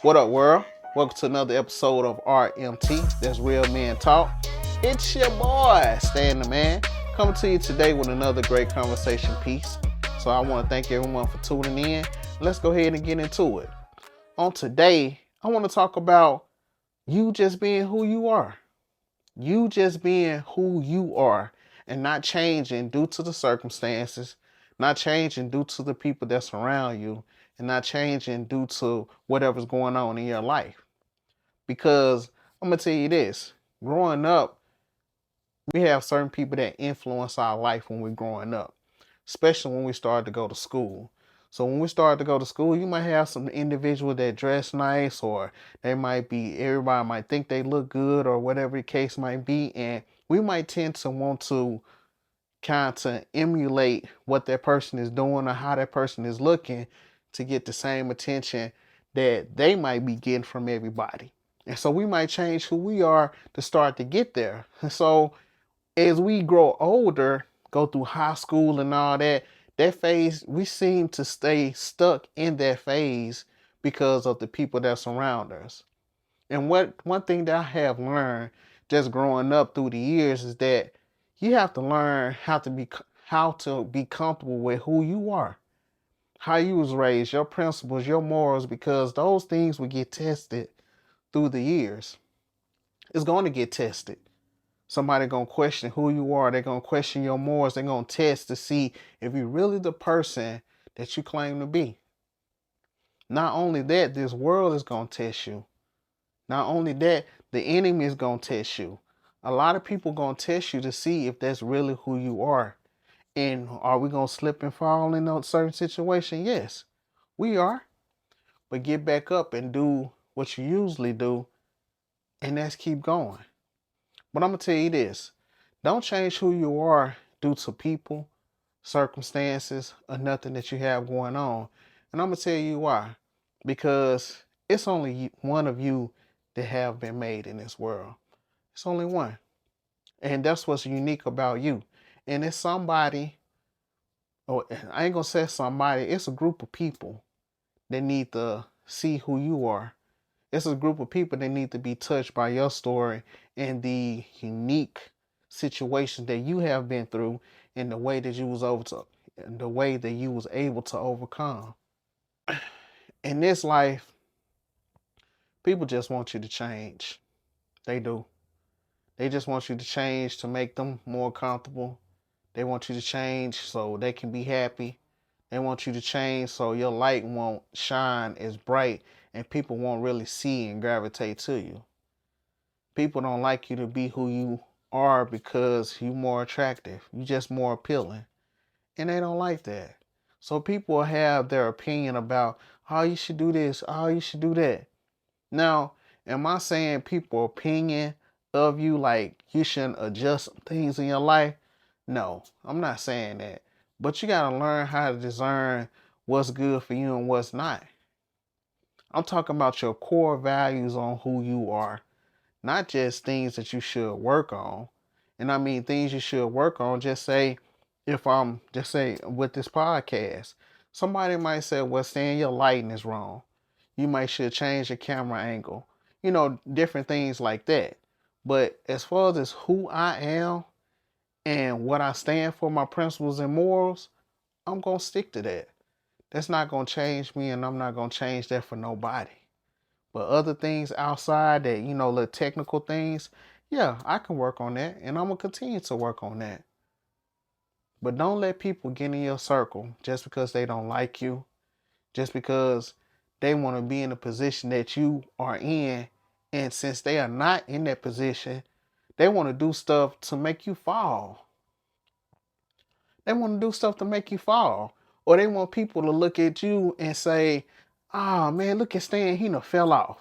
What up, world? Welcome to another episode of RMT. That's Real Men Talk. It's your boy, Stan the Man, coming to you today with another great conversation piece. So I want to thank everyone for tuning in. Let's go ahead and get into it. On today, I want to talk about you just being who you are. You just being who you are and not changing due to the circumstances, not changing due to the people that surround you, and not changing due to whatever's going on in your life. Because I'm going to tell you this, growing up, we have certain people that influence our life when we're growing up, especially when we start to go to school. So when we start to go to school, you might have some individual that dress nice, or they might be, everybody might think they look good, or whatever the case might be. And we might tend to want to kind of emulate what that person is doing or how that person is looking to get the same attention that they might be getting from everybody. And so we might change who we are to start to get there. And so as we grow older, go through high school and all that, that phase, we seem to stay stuck in that phase because of the people that surround us. And one thing that I have learned just growing up through the years is that you have to learn how to be comfortable with who you are, how you was raised, your principles, your morals, because those things will get tested through the years. It's going to get tested. Somebody gonna question who you are. They're gonna question your morals. They're gonna test to see if you're really the person that you claim to be. Not only that, this world is gonna test you. Not only that, the enemy is gonna test you. A lot of people gonna test you to see if that's really who you are. And are we gonna slip and fall in a certain situation? Yes, we are. But get back up and do what you usually do, and that's keep going. But I'm gonna tell you this: don't change who you are due to people, circumstances, or nothing that you have going on. And I'm gonna tell you why. Because it's only one of you that have been made in this world. It's only one. And that's what's unique about you. And it's somebody, or I ain't gonna say somebody, it's a group of people that need to see who you are. It's a group of people that need to be touched by your story and the unique situations that you have been through and the way that you was able to overcome. In this life, people just want you to change. They do. They just want you to change to make them more comfortable. They want you to change so they can be happy. They want you to change so your light won't shine as bright and people won't really see and gravitate to you. People don't like you to be who you are because you're more attractive. You're just more appealing. And they don't like that. So people have their opinion about how you should do this, how you should do that. Now, am I saying people opinion of you like you shouldn't adjust things in your life? No, I'm not saying that. But you gotta learn how to discern what's good for you and what's not. I'm talking about your core values on who you are, not just things that you should work on. And I mean things you should work on. Just say, if I'm just say with this podcast, somebody might say, well, Stan, your lighting is wrong. You might should change your camera angle. Different things like that. But as far as who I am and what I stand for, my principles and morals, I'm gonna stick to that. That's not gonna change me, and I'm not gonna change that for nobody. But other things outside that, little technical things, yeah, I can work on that, and I'm gonna continue to work on that. But don't let people get in your circle just because they don't like you, just because they want to be in a position that you are in. And since they are not in that position, they want to do stuff to make you fall. They want to do stuff to make you fall. Or they want people to look at you and say, oh man, look at Stan, he done fell off.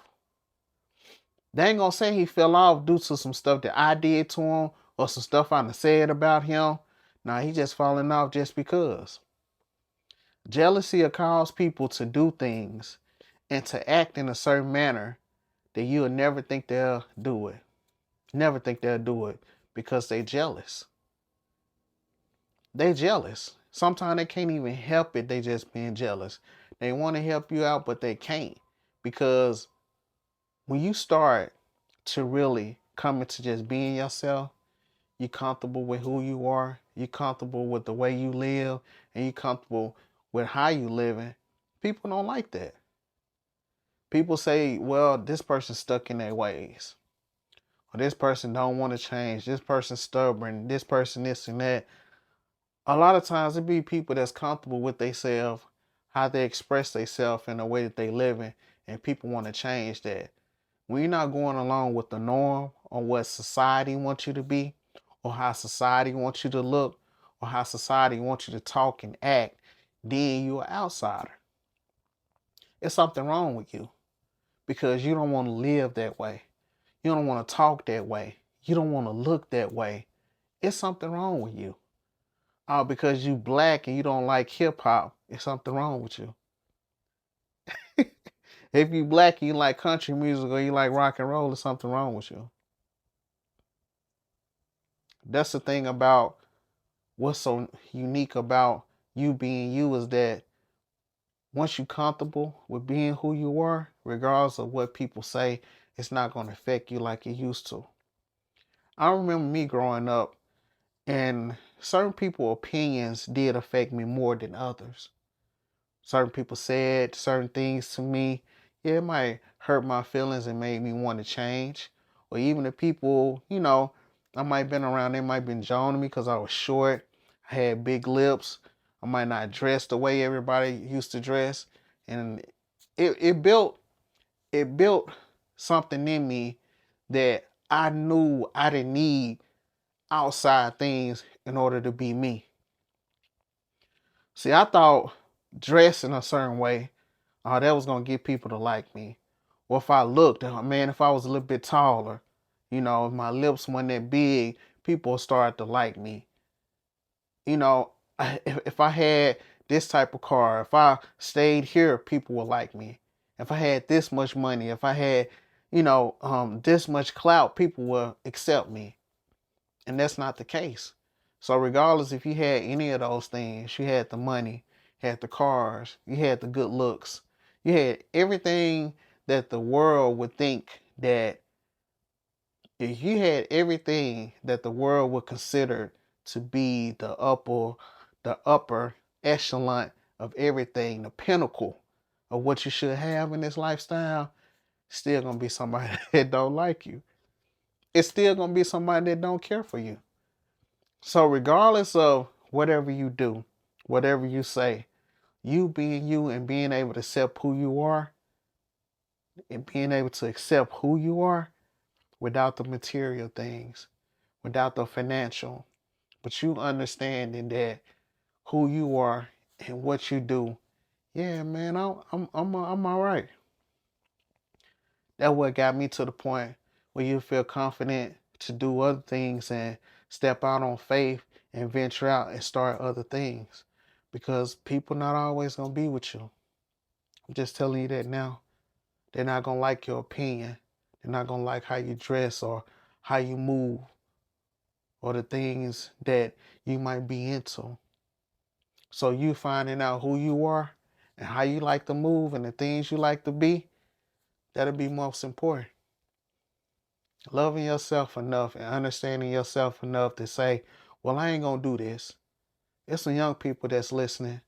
They ain't gonna say he fell off due to some stuff that I did to him or some stuff I done said about him. Nah, he just falling off just because. Jealousy will cause people to do things and to act in a certain manner that you'll never think they'll do it. Never think they'll do it because they jealous. They jealous. Sometimes they can't even help it. They just being jealous. They want to help you out, but they can't Because when you start to really come into just being yourself, you're comfortable with who you are, you're comfortable with the way you live, and you're comfortable with how you living, people don't like that. People say, well, this person's stuck in their ways. Or this person don't want to change. This person's stubborn. This person this and that. A lot of times it be people that's comfortable with themselves, how they express themselves in the way that they living, and people want to change that. When you're not going along with the norm or what society wants you to be, or how society wants you to look, or how society wants you to talk and act, then you're an outsider. It's something wrong with you because you don't want to live that way. You don't want to talk that way. You don't want to look that way. It's something wrong with you. Because you black and you don't like hip hop, it's something wrong with you. If you black and you like country music or you like rock and roll, there's something wrong with you. That's the thing about what's so unique about you being you is that once you're comfortable with being who you are, regardless of what people say, it's not going to affect you like it used to. I remember me growing up, and certain people's opinions did affect me more than others. Certain people said certain things to me. Yeah, it might hurt my feelings and made me want to change. Or even the people, I might have been around, they might have been joning me because I was short. I had big lips. I might not dress the way everybody used to dress. And it built something in me that I knew I didn't need outside things in order to be me. See, I thought dressing a certain way, that was gonna get people to like me. Or if I looked, man, if I was a little bit taller, if my lips weren't that big, people started to like me. If I had this type of car, if I stayed here, people would like me. If I had this much money, if I had, this much clout, people will accept me. And that's not the case. So regardless if you had any of those things, you had the money, had the cars, you had the good looks, you had everything that the world would think that if you had everything that the world would consider to be the upper echelon of everything, the pinnacle of what you should have in this lifestyle, still gonna be somebody that don't like you. It's still gonna be somebody that don't care for you. So regardless of whatever you do, whatever you say, you being you and being able to accept who you are and being able to accept who you are without the material things, without the financial, but you understanding that who you are and what you do, yeah, man, I'm all right. That's what got me to the point where you feel confident to do other things and step out on faith and venture out and start other things. Because people not always gonna be with you. I'm just telling you that now. They're not gonna like your opinion. They're not gonna like how you dress or how you move or the things that you might be into. So you finding out who you are and how you like to move and the things you like to be, that'll be most important. Loving yourself enough and understanding yourself enough to say, well, I ain't gonna do this. It's some young people that's listening,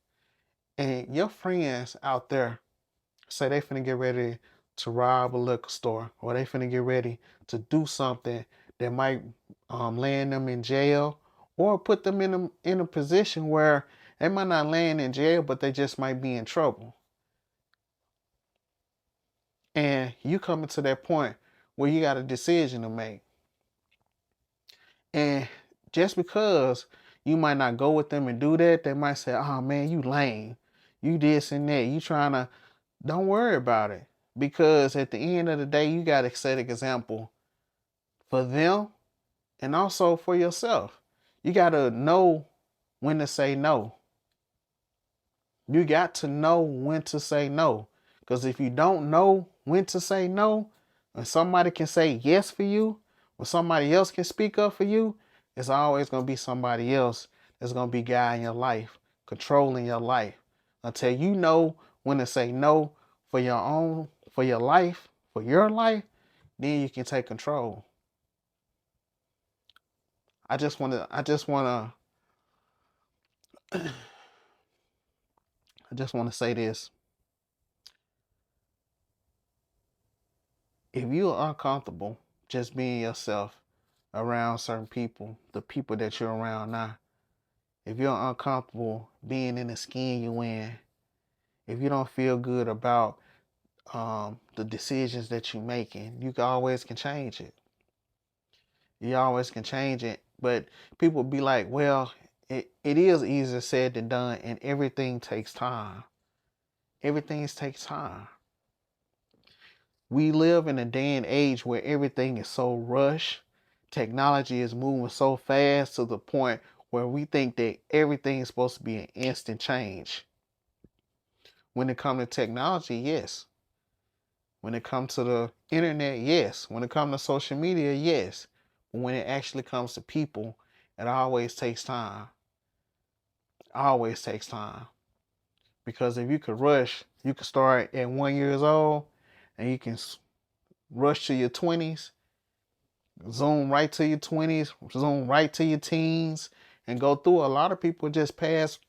and your friends out there say they finna get ready to rob a liquor store, or they finna get ready to do something that might land them in jail, or put them in a position where they might not land in jail, but they just might be in trouble. And you coming to that point where you got a decision to make. And just because you might not go with them and do that, they might say, oh man, you lame. You this and that. You trying to, don't worry about it. Because at the end of the day, you got to set an example for them and also for yourself. You got to know when to say no. You got to know when to say no. Because if you don't know when to say no, and somebody can say yes for you, or somebody else can speak up for you, it's always going to be somebody else that's going to be guiding your life, controlling your life, until you know when to say no for for your life, then you can take control. I just want to say this. If you're uncomfortable just being yourself around certain people, the people that you're around now, if you're uncomfortable being in the skin you're in, if you don't feel good about the decisions that you're making, you always can change it. You always can change it. But people be like, well, it is easier said than done, and everything takes time. Everything takes time. We live in a day and age where everything is so rushed. Technology is moving so fast to the point where we think that everything is supposed to be an instant change. When it comes to technology, yes. When it comes to the internet, yes. When it comes to social media, yes. But when it actually comes to people, it always takes time. Always takes time. Because if you could rush, you could start at 1 year old and you can rush to your 20s, zoom right to your 20s, zoom right to your teens, and go through. A lot of people just pass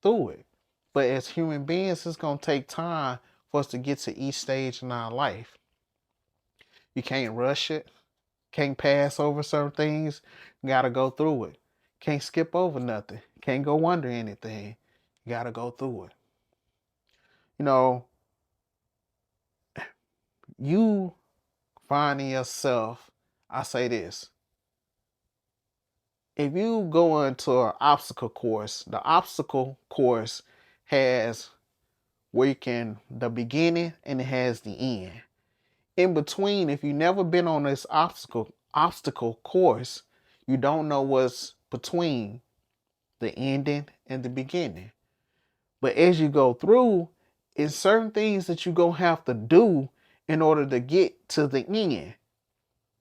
through it. But as human beings, it's going to take time for us to get to each stage in our life. You can't rush it. Can't pass over certain things. You got to go through it. Can't skip over nothing. Can't go under anything. You got to go through it. You know, you finding yourself, I say this. If you go into an obstacle course, the obstacle course has the beginning and it has the end. In between, if you've never been on this obstacle course, you don't know what's between the ending and the beginning. But as you go through, it's certain things that you're going to have to do in order to get to the end.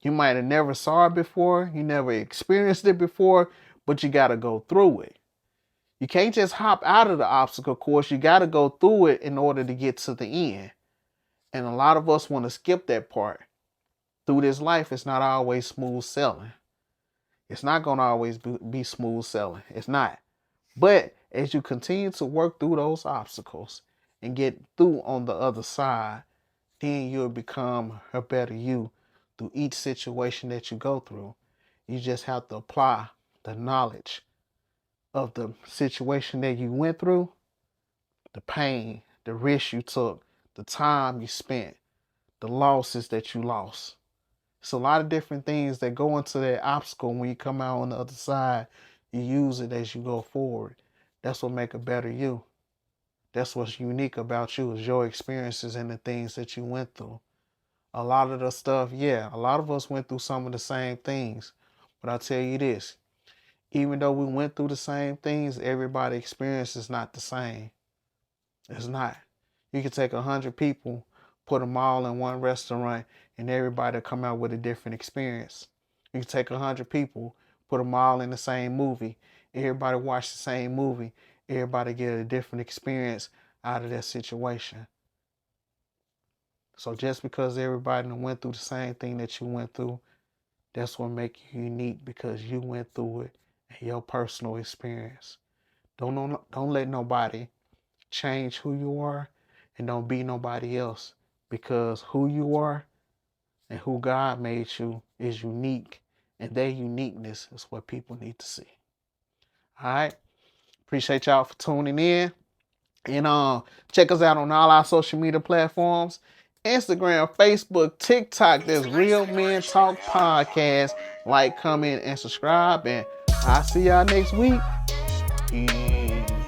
You might have never saw it before, you never experienced it before, but you got to go through it. You can't just hop out of the obstacle course. You got to go through it in order to get to the end. And a lot of us want to skip that part. Through this life, it's not always smooth sailing. It's not going to always be smooth sailing. It's not. But as you continue to work through those obstacles and get through on the other side, then you'll become a better you through each situation that you go through. You just have to apply the knowledge of the situation that you went through, the pain, the risk you took, the time you spent, the losses that you lost. It's a lot of different things that go into that obstacle. When you come out on the other side, you use it as you go forward. That's what makes a better you. That's what's unique about you, is your experiences and the things that you went through. A lot of the stuff, a lot of us went through some of the same things. But I'll tell you this, even though we went through the same things, everybody's experience is not the same. It's not. You can take 100 people, put them all in one restaurant, and everybody come out with a different experience. You can take 100 people, put them all in the same movie, everybody watch the same movie, everybody get a different experience out of that situation. So just because everybody went through the same thing that you went through, that's what makes you unique, because you went through it and your personal experience. Don't let nobody change who you are, and don't be nobody else, because who you are and who God made you is unique, and their uniqueness is what people need to see. All right. Appreciate y'all for tuning in. And check us out on all our social media platforms. Instagram, Facebook, TikTok. There's Real Men Talk Podcast. Like, comment, and subscribe. And I'll see y'all next week. Peace.